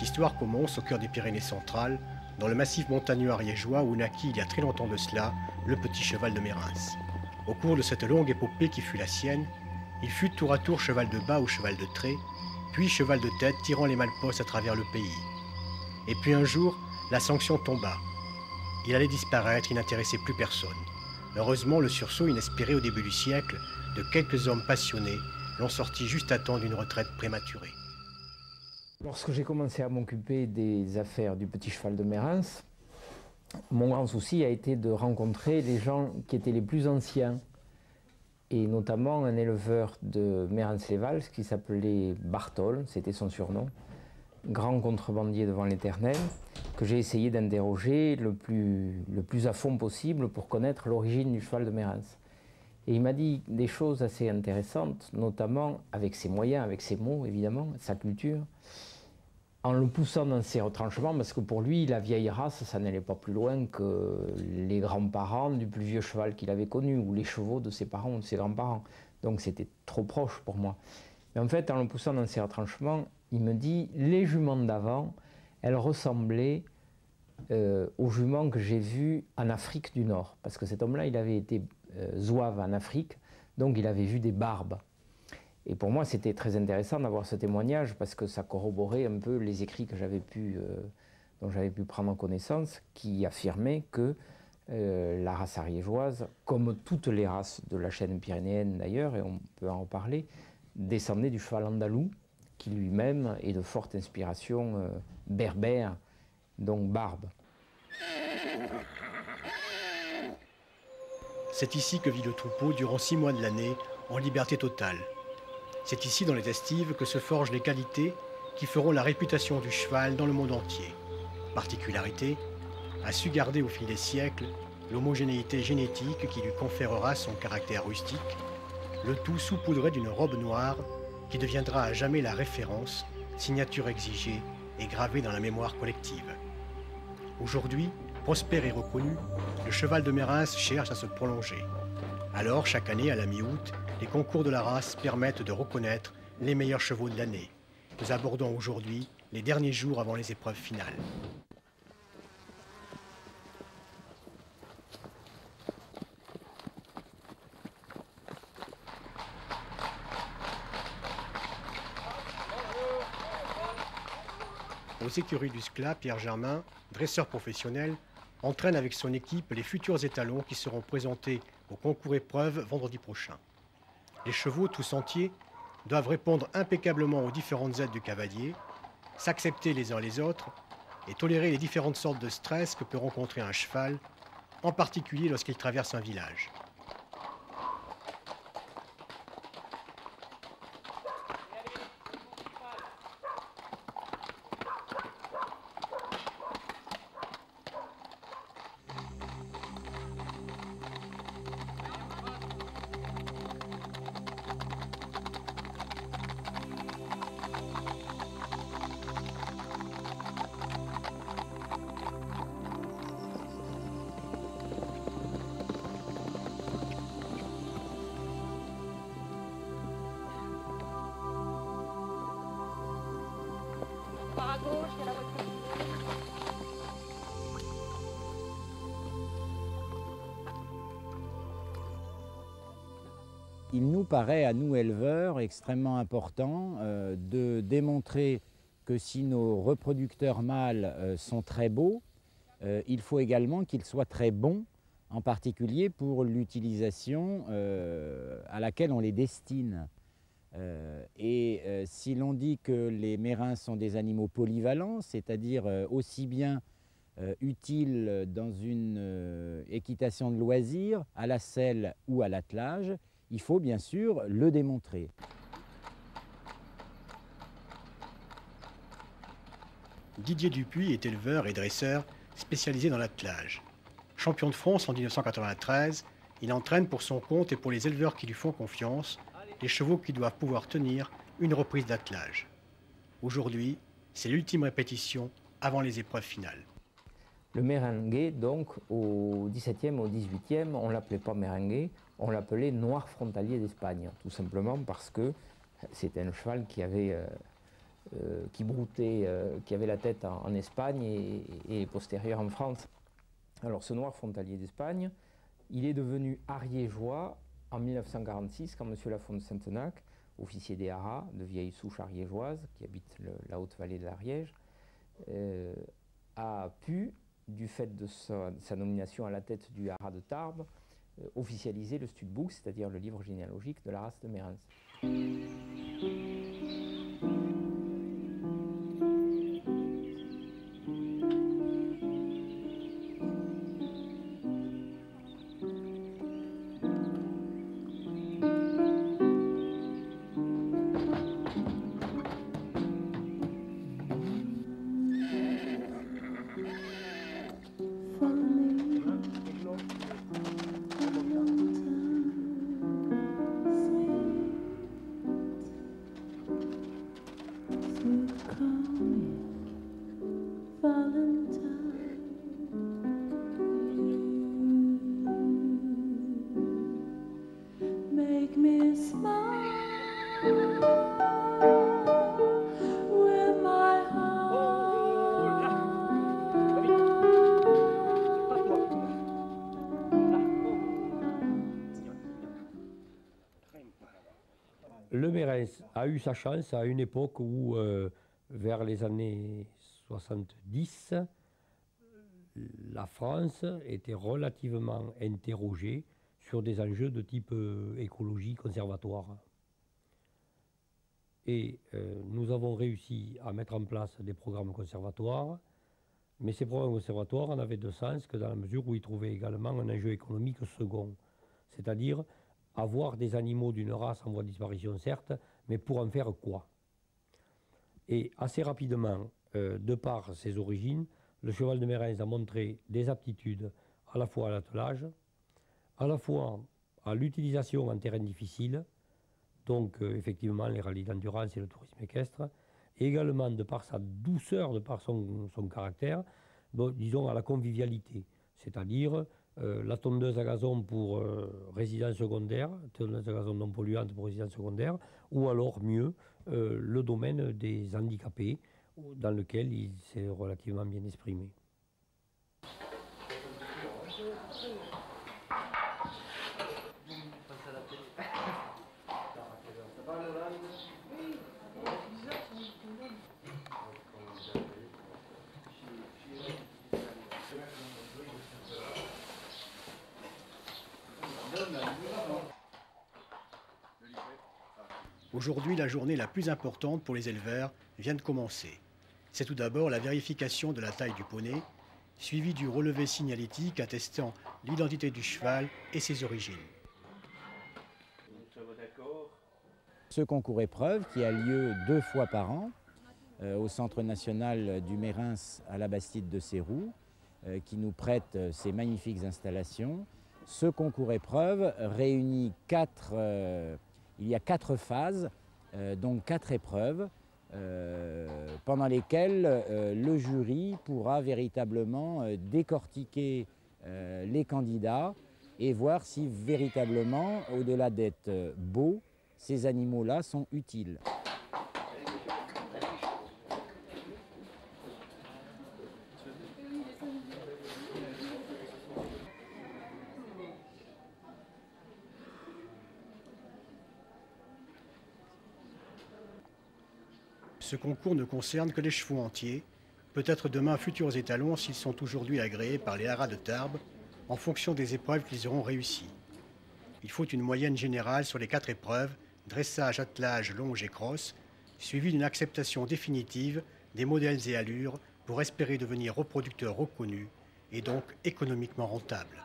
histoire commence au cœur des Pyrénées centrales, dans le massif montagneux ariégeois où naquit il y a très longtemps de cela le petit cheval de Mérins. Au cours de cette longue épopée qui fut la sienne, il fut tour à tour cheval de bas ou cheval de trait, puis cheval de tête tirant les malpostes à travers le pays. Et puis un jour, la sanction tomba. Il allait disparaître, il n'intéressait plus personne. Heureusement, le sursaut inespéré au début du siècle de quelques hommes passionnés l'ont sorti juste à temps d'une retraite prématurée. Lorsque j'ai commencé à m'occuper des affaires du petit cheval de Mérins, mon grand souci a été de rencontrer les gens qui étaient les plus anciens, et notamment un éleveur de Mérins-les-Vals qui s'appelait Bartol, c'était son surnom, grand contrebandier devant l'Éternel, que j'ai essayé d'interroger le plus à fond possible pour connaître l'origine du cheval de Mérins. Et il m'a dit des choses assez intéressantes, notamment avec ses moyens, avec ses mots évidemment, sa culture, en le poussant dans ses retranchements, parce que pour lui, la vieille race, ça n'allait pas plus loin que les grands-parents du plus vieux cheval qu'il avait connu, ou les chevaux de ses parents ou de ses grands-parents. Donc c'était trop proche pour moi. Mais en fait, en le poussant dans ses retranchements, il me dit, les juments d'avant, elles ressemblaient aux juments que j'ai vus en Afrique du Nord. Parce que cet homme-là, il avait été zouave en Afrique, donc il avait vu des barbes. Et pour moi, c'était très intéressant d'avoir ce témoignage parce que ça corroborait un peu les écrits que dont j'avais pu prendre connaissance, qui affirmaient que la race ariégeoise, comme toutes les races de la chaîne pyrénéenne d'ailleurs, et on peut en reparler, descendait du cheval andalou, qui lui-même est de forte inspiration berbère, donc barbe. C'est ici que vit le troupeau durant 6 mois de l'année, en liberté totale. C'est ici, dans les estives, que se forgent les qualités qui feront la réputation du cheval dans le monde entier. Particularité, a su garder au fil des siècles l'homogénéité génétique qui lui conférera son caractère rustique, le tout saupoudré d'une robe noire qui deviendra à jamais la référence, signature exigée et gravée dans la mémoire collective. Aujourd'hui, prospère et reconnu, le cheval de Mérins cherche à se prolonger. Alors, chaque année, à la mi-août, les concours de la race permettent de reconnaître les meilleurs chevaux de l'année. Nous abordons aujourd'hui les derniers jours avant les épreuves finales. Aux écuries du SCLA, Pierre Germain, dresseur professionnel, entraîne avec son équipe les futurs étalons qui seront présentés au concours épreuve vendredi prochain. Les chevaux, tous entiers, doivent répondre impeccablement aux différentes aides du cavalier, s'accepter les uns les autres et tolérer les différentes sortes de stress que peut rencontrer un cheval, en particulier lorsqu'il traverse un village. Il nous paraît, à nous éleveurs, extrêmement important de démontrer que si nos reproducteurs mâles sont très beaux, il faut également qu'ils soient très bons, en particulier pour l'utilisation à laquelle on les destine. Si l'on dit que les mérins sont des animaux polyvalents, c'est-à-dire aussi bien utiles dans une équitation de loisirs, à la selle ou à l'attelage, il faut bien sûr le démontrer. Didier Dupuis est éleveur et dresseur spécialisé dans l'attelage. Champion de France en 1993, il entraîne pour son compte et pour les éleveurs qui lui font confiance les chevaux qui doivent pouvoir tenir une reprise d'attelage. Aujourd'hui, c'est l'ultime répétition avant les épreuves finales. Le méringué, donc, au XVIIe, au XVIIIe, on ne l'appelait pas méringué, on l'appelait noir frontalier d'Espagne, tout simplement parce que c'était un cheval qui avait qui broutait, qui avait la tête en Espagne et postérieure en France. Alors ce noir frontalier d'Espagne, il est devenu ariégeois en 1946 quand M. Lafont de Saintenac, officier des haras, de vieille souche ariégeoise qui habite la haute vallée de l'Ariège, a pu, du fait de sa nomination à la tête du haras de Tarbes, officialiser le Studboek, c'est-à-dire le livre généalogique de la race de Mérins. Le Mérins a eu sa chance à une époque où, vers les années 70, la France était relativement interrogée sur des enjeux de type écologie conservatoire. Et nous avons réussi à mettre en place des programmes conservatoires, mais ces programmes conservatoires n'avaient de sens que dans la mesure où ils trouvaient également un enjeu économique second, c'est-à-dire avoir des animaux d'une race en voie de disparition, certes, mais pour en faire quoi? Et assez rapidement, de par ses origines, le cheval de Mérins a montré des aptitudes à la fois à l'attelage, à la fois à l'utilisation en terrain difficile, donc effectivement les rallyes d'endurance et le tourisme équestre, et également de par sa douceur, de par son caractère, bon, disons à la convivialité, c'est-à-dire la tondeuse à gazon pour résidence secondaire, tondeuse à gazon non polluante pour résidence secondaire, ou alors mieux, le domaine des handicapés, dans lequel il s'est relativement bien exprimé. Aujourd'hui, la journée la plus importante pour les éleveurs vient de commencer. C'est tout d'abord la vérification de la taille du poney, suivie du relevé signalétique attestant l'identité du cheval et ses origines. Ce concours épreuve qui a lieu 2 fois par an au Centre national du Mérins à la Bastide de Seyroux, qui nous prête ces magnifiques installations. Ce concours épreuve réunit il y a 4 phases, donc 4 épreuves, pendant lesquelles le jury pourra véritablement décortiquer les candidats et voir si véritablement, au-delà d'être beaux, ces animaux-là sont utiles. Ce concours ne concerne que les chevaux entiers, peut-être demain futurs étalons s'ils sont aujourd'hui agréés par les haras de Tarbes, en fonction des épreuves qu'ils auront réussies. Il faut une moyenne générale sur les 4 épreuves, dressage, attelage, longe et crosse, suivie d'une acceptation définitive des modèles et allures pour espérer devenir reproducteurs reconnus et donc économiquement rentables.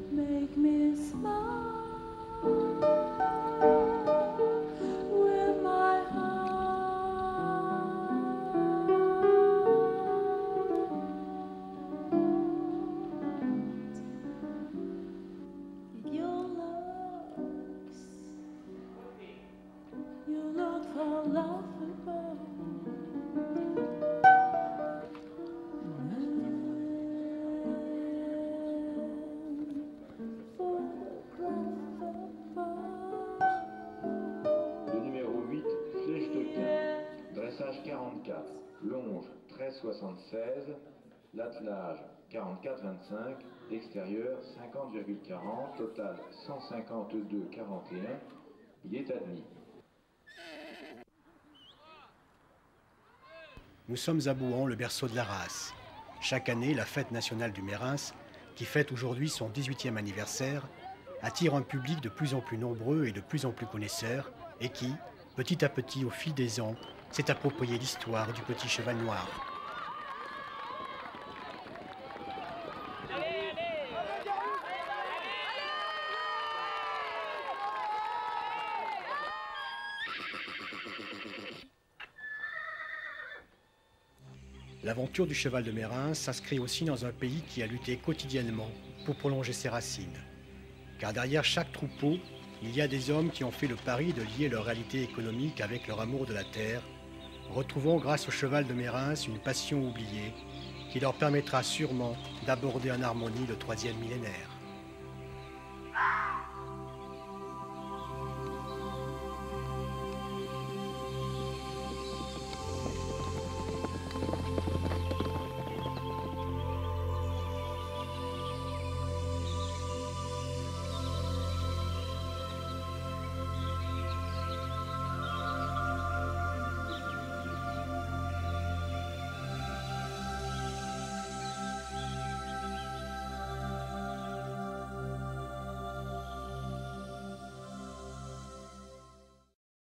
Make me smile. Le numéro 8, Flèche de Quin, dressage 44, longe 13,76, l'attelage 44,25, extérieur 50,40, total 152,41, il est admis. Nous sommes à Bouhans, le berceau de la race. Chaque année, la fête nationale du Mérins, qui fête aujourd'hui son 18e anniversaire, attire un public de plus en plus nombreux et de plus en plus connaisseurs, et qui, petit à petit, au fil des ans, s'est approprié l'histoire du petit cheval noir. L'aventure du cheval de Mérins s'inscrit aussi dans un pays qui a lutté quotidiennement pour prolonger ses racines. Car derrière chaque troupeau, il y a des hommes qui ont fait le pari de lier leur réalité économique avec leur amour de la terre, retrouvant grâce au cheval de Mérins une passion oubliée qui leur permettra sûrement d'aborder en harmonie le 3e millénaire.